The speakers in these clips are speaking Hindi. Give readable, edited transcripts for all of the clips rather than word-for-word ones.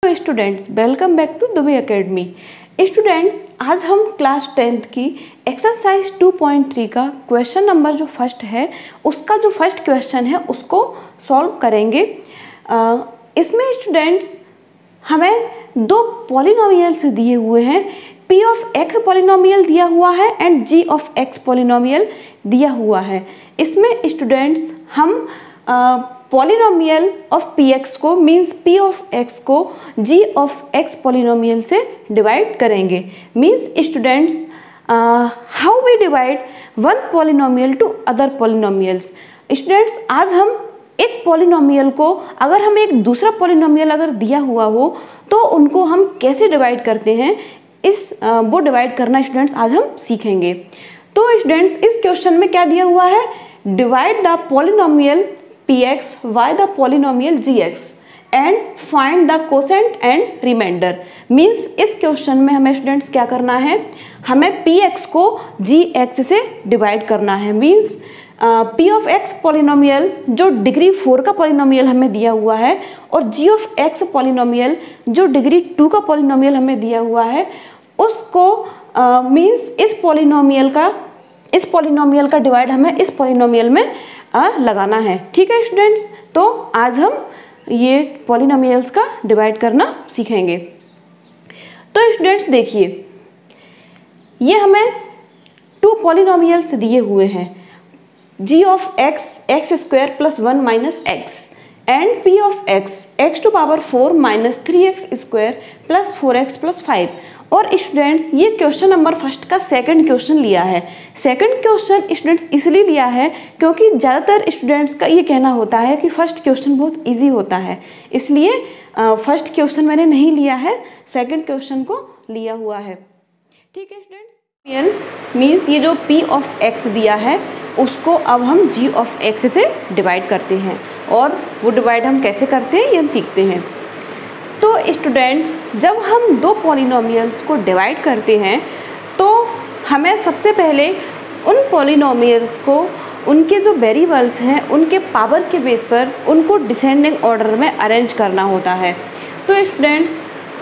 Students, welcome back to Dubey Academy. Students, आज हम क्लास 10th की एक्सरसाइज 2.3 का क्वेश्चन नंबर जो फर्स्ट है उसका जो फर्स्ट क्वेश्चन है उसको सॉल्व करेंगे। इसमें स्टूडेंट्स हमें दो पॉलिनोमियल्स दिए हुए हैं। p ऑफ x पॉलिनोमियल दिया हुआ है and g of x polynomial दिया हुआ है। इसमें स्टूडेंट्स हम पॉलिनोमियल ऑफ px को मीन्स p ऑफ x को g ऑफ x पॉलिनोमियल से डिवाइड करेंगे। Means students how we divide one polynomial to other polynomials. Students, आज हम एक पॉलिनोमियल को अगर हमें एक दूसरा पॉलिनोमियल अगर दिया हुआ हो तो उनको हम कैसे डिवाइड करते हैं, वो डिवाइड करना स्टूडेंट्स आज हम सीखेंगे। तो स्टूडेंट्स, इस क्वेश्चन में क्या दिया हुआ है, divide the polynomial px by the polynomial gx and find the quotient and remainder. Means इस क्वेश्चन में हमें स्टूडेंट्स क्या करना है, हमें px को gx से डिवाइड करना है। Means p of x polynomial जो डिग्री 4 का पॉलिनोमियल हमें दिया हुआ है और g ऑफ x पॉलिनोमियल जो डिग्री 2 का पॉलिनोमियल हमें दिया हुआ है उसको मीन्स इस पॉलिनोमियल का डिवाइड हमें इस पॉलिनोमियल में लगाना है। ठीक है स्टूडेंट्स, तो आज हम ये पॉलिनोमियल्स का डिवाइड करना सीखेंगे। तो स्टूडेंट्स देखिए, ये हमें टू पॉलिनोमियल्स दिए हुए हैं, g of x square plus 1 minus x and p of x to power 4 minus 3x square plus 4x plus 5। और स्टूडेंट्स, ये क्वेश्चन नंबर फर्स्ट का सेकंड क्वेश्चन लिया है। सेकंड क्वेश्चन स्टूडेंट्स इसलिए लिया है क्योंकि ज़्यादातर स्टूडेंट्स का ये कहना होता है कि फर्स्ट क्वेश्चन बहुत इजी होता है, इसलिए फर्स्ट क्वेश्चन मैंने नहीं लिया है, सेकंड क्वेश्चन को लिया हुआ है। ठीक है स्टूडेंट्स, मीन्स ये जो p ऑफ x दिया है उसको अब हम g ऑफ x से डिवाइड करते हैं और वो डिवाइड हम कैसे करते हैं ये हम सीखते हैं। तो स्टूडेंट्स, जब हम दो पॉलिनोमियल्स को डिवाइड करते हैं तो हमें सबसे पहले उन पॉलिनोमियल्स को उनके जो वेरिएबल्स हैं उनके पावर के बेस पर उनको डिसेंडिंग ऑर्डर में अरेंज करना होता है। तो स्टूडेंट्स,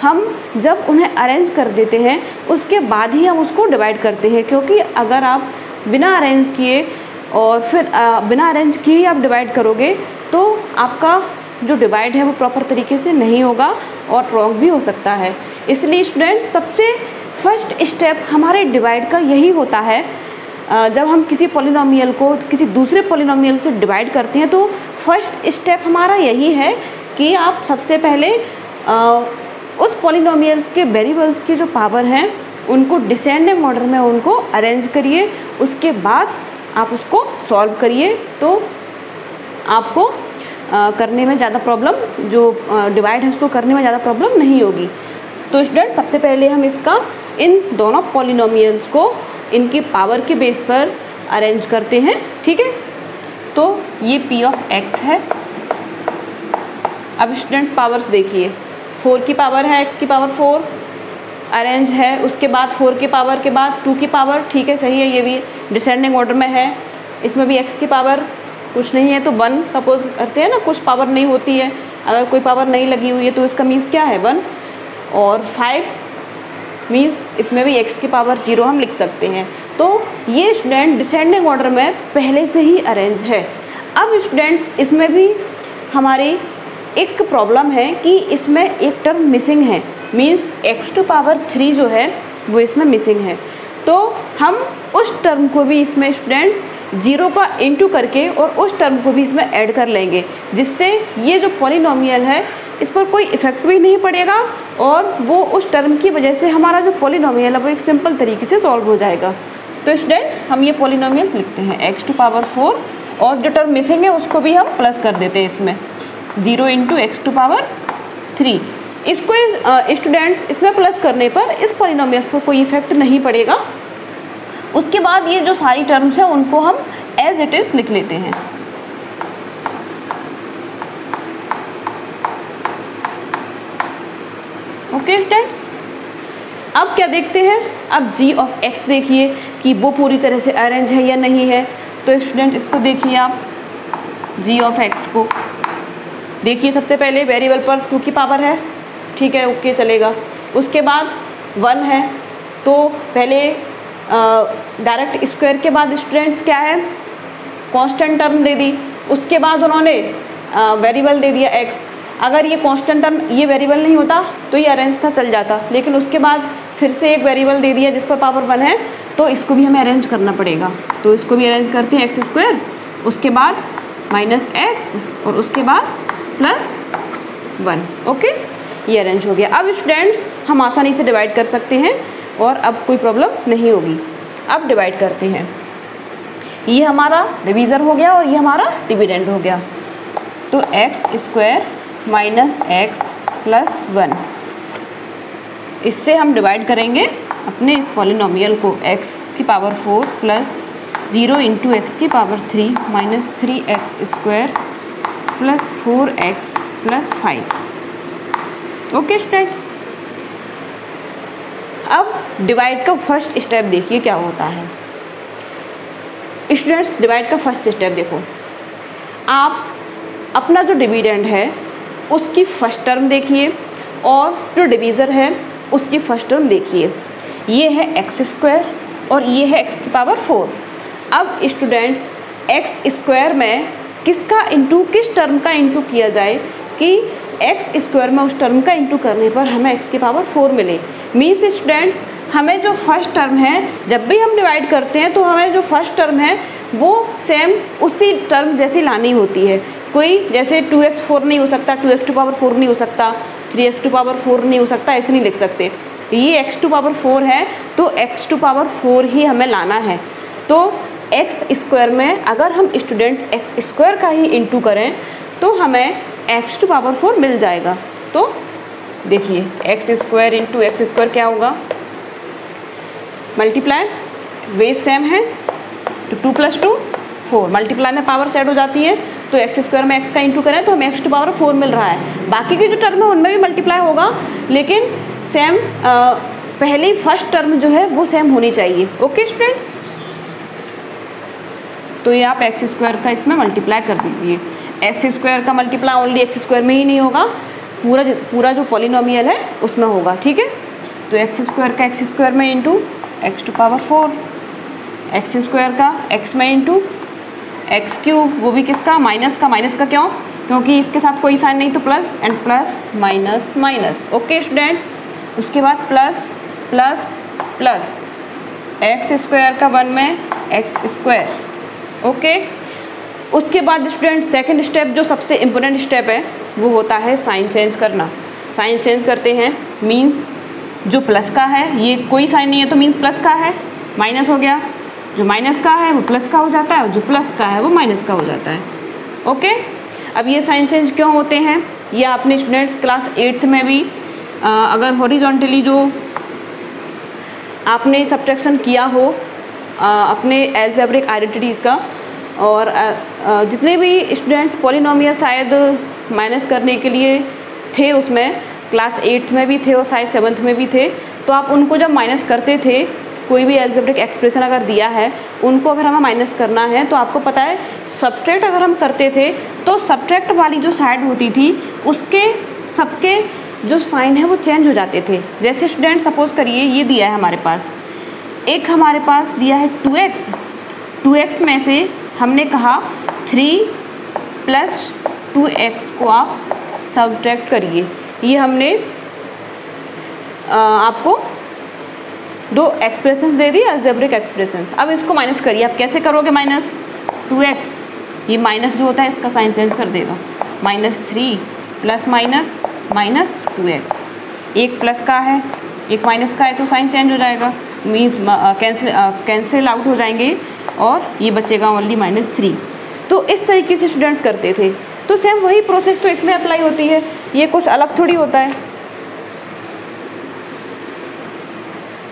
हम जब उन्हें अरेंज कर देते हैं उसके बाद ही हम उसको डिवाइड करते हैं, क्योंकि अगर आप बिना अरेंज किए और फिर बिना अरेंज किए ही आप डिवाइड करोगे तो आपका जो डिवाइड है वो प्रॉपर तरीके से नहीं होगा और रॉन्ग भी हो सकता है। इसलिए स्टूडेंट्स, सबसे फर्स्ट स्टेप हमारे डिवाइड का यही होता है। जब हम किसी पॉलिनोमियल को किसी दूसरे पॉलिनोमियल से डिवाइड करते हैं तो फर्स्ट स्टेप हमारा यही है कि आप सबसे पहले उस पॉलिनोमियल्स के वेरिएबल्स की जो पावर हैं उनको डिसेंडिंग ऑर्डर में उनको अरेंज करिए, उसके बाद आप उसको सॉल्व करिए, तो आपको करने में ज़्यादा प्रॉब्लम, जो डिवाइड है उसको करने में ज़्यादा प्रॉब्लम नहीं होगी। तो स्टूडेंट, सबसे पहले हम इसका इन दोनों पॉलिनोमियल्स को इनकी पावर के बेस पर अरेंज करते हैं। ठीक है, तो ये p ऑफ x है। अब स्टूडेंट्स पावर्स देखिए, 4 की पावर है x की पावर 4 अरेंज है, उसके बाद 4 की पावर के बाद 2 की पावर, ठीक है सही है, ये भी डिसेंडिंग ऑर्डर में है। इसमें भी x की पावर कुछ नहीं है तो 1 सपोज करते हैं ना, कुछ पावर नहीं होती है, अगर कोई पावर नहीं लगी हुई है तो इसका मीन्स क्या है 1, और 5 मीन्स इसमें भी x की पावर 0 हम लिख सकते हैं। तो ये स्टूडेंट डिसेंडिंग ऑर्डर में पहले से ही अरेंज है। अब स्टूडेंट्स, इसमें भी हमारी एक प्रॉब्लम है कि इसमें एक टर्म मिसिंग है, मीन्स x टू पावर 3 जो है वो इसमें मिसिंग है। तो हम उस टर्म को भी इसमें स्टूडेंट्स 0 का इंटू करके और उस टर्म को भी इसमें ऐड कर लेंगे, जिससे ये जो पॉलिनोमियल है इस पर कोई इफेक्ट भी नहीं पड़ेगा और वो उस टर्म की वजह से हमारा जो पॉलिनोमियल है वो एक सिंपल तरीके से सॉल्व हो जाएगा। तो स्टूडेंट्स, हम ये पॉलिनोमियल्स लिखते हैं x टू पावर 4 और जो टर्म मिसिंग है उसको भी हम प्लस कर देते हैं इसमें 0 इंटू x टू पावर 3। इसको स्टूडेंट्स इसमें प्लस करने पर इस पॉलिनोमियल्स पर कोई इफेक्ट नहीं पड़ेगा। उसके बाद ये जो सारी टर्म्स हैं उनको हम एज इट इज लिख लेते हैं। ओके स्टूडेंट्स, अब क्या देखते हैं, अब g ऑफ x देखिए कि वो पूरी तरह से अरेंज है या नहीं है। तो स्टूडेंट्स, इसको देखिए आप, g ऑफ x को देखिए, सबसे पहले वेरिएबल पर 2 की पावर है, ठीक है, ओके चलेगा। उसके बाद 1 है तो पहले डायरेक्ट स्क्वायर के बाद स्टूडेंट्स क्या है, कांस्टेंट टर्म दे दी। उसके बाद उन्होंने वेरिएबल दे दिया x। अगर ये कांस्टेंट टर्म ये वेरिएबल नहीं होता तो ये अरेंज था चल जाता, लेकिन उसके बाद फिर से एक वेरिएबल दे दिया जिस पर पावर 1 है, तो इसको भी हमें अरेंज करना पड़ेगा। तो इसको भी अरेंज करते हैं एक्स स्क्वायर, उसके बाद माइनस एक्स और उसके बाद प्लस 1। ओके, ये अरेंज हो गया। अब स्टूडेंट्स हम आसानी से डिवाइड कर सकते हैं और अब कोई प्रॉब्लम नहीं होगी। अब डिवाइड करते हैं, ये हमारा डिवीज़र हो गया और ये हमारा डिविडेंड हो गया। तो x square minus x plus 1, इससे हम डिवाइड करेंगे अपने इस पॉलिनोमियल को, x की पावर 4 प्लस 0 इंटू एक्स की power 3 minus 3x square plus 4x plus 5। Okay students, अब डिवाइड का फर्स्ट स्टेप देखिए क्या होता है। स्टूडेंट्स, डिवाइड का फर्स्ट स्टेप देखो, आप अपना जो डिविडेंड है उसकी फर्स्ट टर्म देखिए और जो डिवीज़र है उसकी फर्स्ट टर्म देखिए। ये है एक्स स्क्वायर और ये है एक्स की पावर 4। अब स्टूडेंट्स, एक्स स्क्वायर में किसका इंटू, किस टर्म का इंटू किया जाए कि एक्स स्क्वायर में उस टर्म का इंटू करने पर हमें एक्स की पावर 4 मिले। मीन्स स्टूडेंट्स, हमें जो फर्स्ट टर्म है, जब भी हम डिवाइड करते हैं तो हमें जो फर्स्ट टर्म है वो सेम उसी टर्म जैसी लानी होती है। कोई जैसे 2x4 नहीं हो सकता, 2x टू पावर 4 नहीं हो सकता, 3x टू पावर 4 नहीं हो सकता, ऐसे नहीं लिख सकते। ये x टू पावर 4 है तो x टू पावर 4 ही हमें लाना है। तो एक्स स्क्वायर में अगर हम स्टूडेंट एक्स स्क्वायर का ही इंटू करें तो हमें x टू पावर 4 मिल जाएगा। तो देखिए x square into x square क्या होगा, मल्टीप्लाई, वेज सेम है तो 2 प्लस 2 4, मल्टीप्लाई में पावर सेट हो जाती है तो एक्स स्क्वायर में एक्स का इंटू करें तो हमें एक्स टू पावर 4 मिल रहा है। बाकी की जो टर्म है उनमें भी मल्टीप्लाई होगा, लेकिन सेम पहली फर्स्ट टर्म जो है वो सेम होनी चाहिए। ओके स्टूडेंट्स, तो ये आप एक्स स्क्वायर का इसमें मल्टीप्लाई कर दीजिए। एक्स स्क्वायर का मल्टीप्लाई ओनली एक्स स्क्वायर में ही नहीं होगा, पूरा जो पॉलिनोमियल है उसमें होगा। ठीक है, तो एक्स स्क्वायर का एक्स स्क्वायर में into x to power 4, x square का एक्स में इंटू एक्स क्यूब, वो भी किसका, माइनस का क्यों, क्योंकि इसके साथ कोई साइन नहीं तो plus, and plus minus minus. Okay students, उसके बाद plus plus plus x square का 1 में एक्स स्क्वायर। ओके, उसके बाद स्टूडेंट सेकंड स्टेप जो सबसे इम्पोर्टेंट स्टेप है वो होता है साइन चेंज करना। साइन चेंज करते हैं, मीन्स जो प्लस का है ये कोई साइन नहीं है तो मीन्स प्लस का है, माइनस हो गया, जो माइनस का है वो प्लस का हो जाता है और जो प्लस का है वो माइनस का हो जाता है। ओके, अब ये साइन चेंज क्यों होते हैं ये आपने स्टूडेंट्स क्लास 8th में भी अगर हॉरिजॉन्टली जो आपने सब्ट्रैक्शन किया हो अपने अलजेब्रिक आइडेंटिटीज़ का, और जितने भी स्टूडेंट्स पॉलिनोमियल शायद माइनस करने के लिए थे उसमें क्लास 8th में भी थे और शायद 7th में भी थे, तो आप उनको जब माइनस करते थे, कोई भी अलजेब्रिक एक्सप्रेशन अगर दिया है उनको अगर हमें माइनस करना है तो आपको पता है सब्ट्रैक्ट अगर हम करते थे तो सब्ट्रैक्ट वाली जो साइड होती थी उसके सबके जो साइन है वो चेंज हो जाते थे। जैसे स्टूडेंट सपोज करिए ये दिया है हमारे पास, एक हमारे पास दिया है 2x में से हमने कहा 3 प्लस 2x को आप सब्ट्रैक्ट करिए। ये हमने आपको दो एक्सप्रेशंस दे दी, अलजेब्रिक एक्सप्रेशंस। अब इसको माइनस करिए, आप कैसे करोगे, माइनस 2x, ये माइनस जो होता है इसका साइन चेंज कर देगा, -3 प्लस माइनस माइनस 2x, एक प्लस का है एक माइनस का है तो साइन चेंज हो जाएगा, मीन्स कैंसिल आउट हो जाएंगे और ये बचेगा ओनली -3। तो इस तरीके से स्टूडेंट्स करते थे। तो सेम वही प्रोसेस तो इसमें अप्लाई होती है, ये कुछ अलग थोड़ी होता है।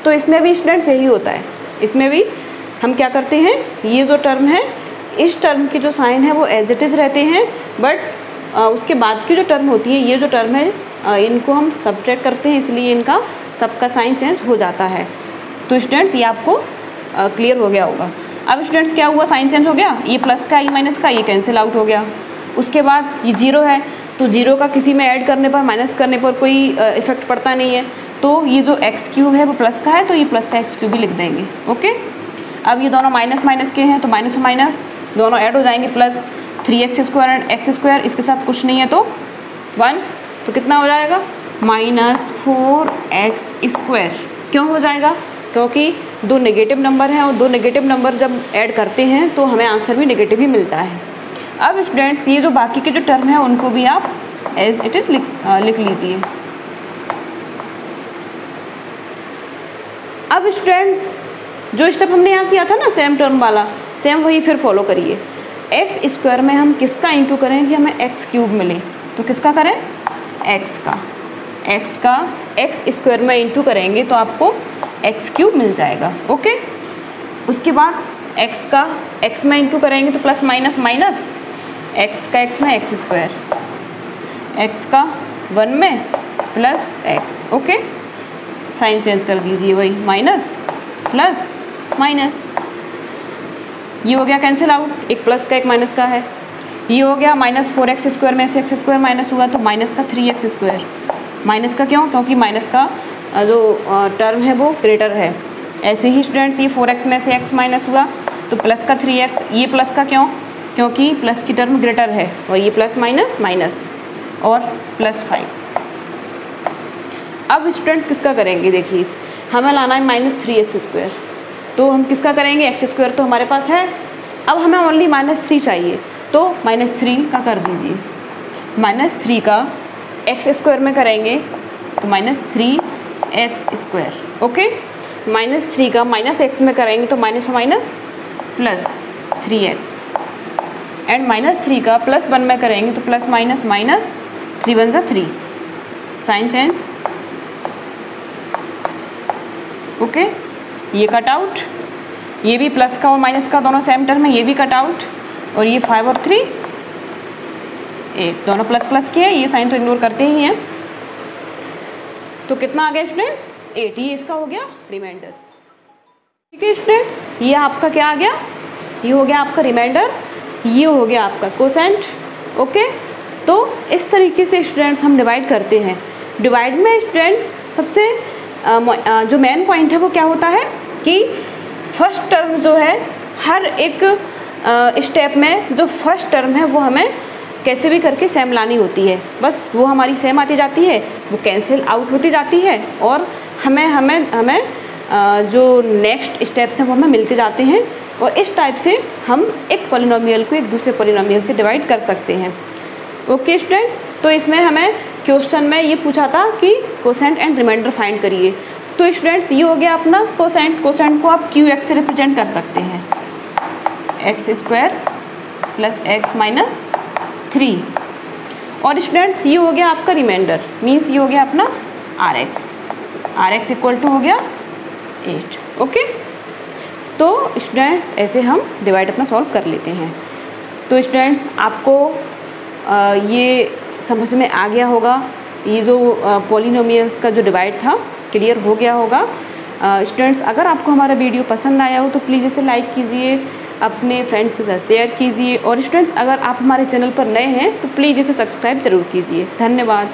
तो इसमें भी स्टूडेंट्स यही होता है, इसमें भी हम क्या करते हैं, ये जो टर्म है इस टर्म की जो साइन है वो एज इट इज़ रहते हैं, बट उसके बाद की जो टर्म होती है, ये जो टर्म है इनको हम सब्ट्रैक्ट करते हैं, इसलिए इनका सबका साइन चेंज हो जाता है। तो स्टूडेंट्स ये आपको क्लियर हो गया होगा। अब स्टूडेंट्स क्या हुआ, साइन चेंज हो गया, ये प्लस का ये माइनस का ये कैंसिल आउट हो गया। उसके बाद ये 0 है तो 0 का किसी में ऐड करने पर, माइनस करने पर कोई इफेक्ट पड़ता नहीं है। तो ये जो एक्स क्यूब है वो प्लस का है, तो ये प्लस का एक्स क्यूब भी लिख देंगे। ओके, अब ये दोनों माइनस माइनस के हैं तो माइनस माइनस दोनों ऐड हो जाएंगे, प्लस 3x² एंड x², इसके साथ कुछ नहीं है तो 1, तो कितना हो जाएगा -4x²। क्यों हो जाएगा? क्योंकि दो नेगेटिव नंबर हैं और दो नेगेटिव नंबर जब ऐड करते हैं तो हमें आंसर भी नेगेटिव ही मिलता है। अब स्टूडेंट्स ये जो बाकी के जो टर्म हैं उनको भी आप एज इट इज़ लिख लीजिए। अब स्टूडेंट जो स्टेप हमने यहाँ किया था ना सेम टर्म वाला, सेम वही फिर फॉलो करिए। x² में हम किसका इंटू करें कि हमें x³ मिले, तो किसका करें? x का x² में इंटू करेंगे तो आपको x³ मिल जाएगा। ओके, उसके बाद x का x में इंटू करेंगे तो प्लस माइनस माइनस x का x में x², x का 1 में plus x। Okay, sign change कर दीजिए, वही माइनस प्लस माइनस, ये हो गया कैंसिल आउट, एक प्लस का एक माइनस का है। ये हो गया -4x² में से x² माइनस हुआ तो माइनस का 3x²। माइनस का क्यों? क्योंकि माइनस का जो टर्म है वो ग्रेटर है। ऐसे ही स्टूडेंट्स ये 4x में से x माइनस हुआ तो प्लस का 3x, ये प्लस का क्यों? क्योंकि प्लस की टर्म ग्रेटर है, और ये प्लस माइनस माइनस और प्लस 5। अब स्टूडेंट्स किसका करेंगे? देखिए हमें लाना है -3x², तो हम किसका करेंगे? x² तो हमारे पास है, अब हमें ओनली -3 चाहिए तो -3 का कर दीजिए। -3 का x² में करेंगे तो -3x²। ओके, -3 का -x में करेंगे तो minus minus plus 3x, and -3 का +1 में करेंगे तो plus minus minus 3 1 3, sign change. Okay, ये कट आउट, ये भी प्लस का और माइनस का दोनों सेम टर्म है, ये भी कट आउट, और ये 5 और 3 8, दोनों प्लस प्लस के हैं, ये साइन तो इग्नोर करते ही हैं। तो कितना आ गया स्टूडेंट? 8, ये इसका हो गया रिमाइंडर। ठीक है स्टूडेंट्स, ये आपका क्या आ गया? ये हो गया आपका रिमाइंडर, ये हो गया आपका कोसेंट। ओके, तो इस तरीके से स्टूडेंट्स हम डिवाइड करते हैं। डिवाइड में स्टूडेंट्स सबसे जो मेन पॉइंट है वो क्या होता है कि फर्स्ट टर्म जो है हर एक स्टेप में जो फर्स्ट टर्म है वो हमें कैसे भी करके सेम लानी होती है। बस वो हमारी सेम आती जाती है, वो कैंसिल आउट होती जाती है, और हमें जो नेक्स्ट स्टेप्स हैं वो हमें मिलते जाते हैं, और इस टाइप से हम एक पॉलिनोमियल को एक दूसरे पॉलिनोमियल से डिवाइड कर सकते हैं। ओके स्टूडेंट्स, तो इसमें हमें क्वेश्चन में ये पूछा था कि कोसेंट एंड रिमाइंडर फाइंड करिए। तो स्टूडेंट्स ये हो गया अपना कोसेंट। कोसेंट को आप QX से रिप्रेजेंट कर सकते हैं, x² प्लस x माइनस 3। और स्टूडेंट्स ये हो गया आपका रिमाइंडर, मीन्स ये हो गया अपना RX इक्वल टू हो गया 8। ओके, तो स्टूडेंट्स ऐसे हम डिवाइड अपना सॉल्व कर लेते हैं। तो स्टूडेंट्स आपको ये समझ में आ गया होगा, ये जो पॉलिनोमियल्स का जो डिवाइड था क्लियर हो गया होगा। स्टूडेंट्स अगर आपको हमारा वीडियो पसंद आया हो तो प्लीज़ इसे लाइक कीजिए, अपने फ्रेंड्स के साथ शेयर कीजिए, और स्टूडेंट्स अगर आप हमारे चैनल पर नए हैं तो प्लीज़ इसे सब्सक्राइब ज़रूर कीजिए। धन्यवाद।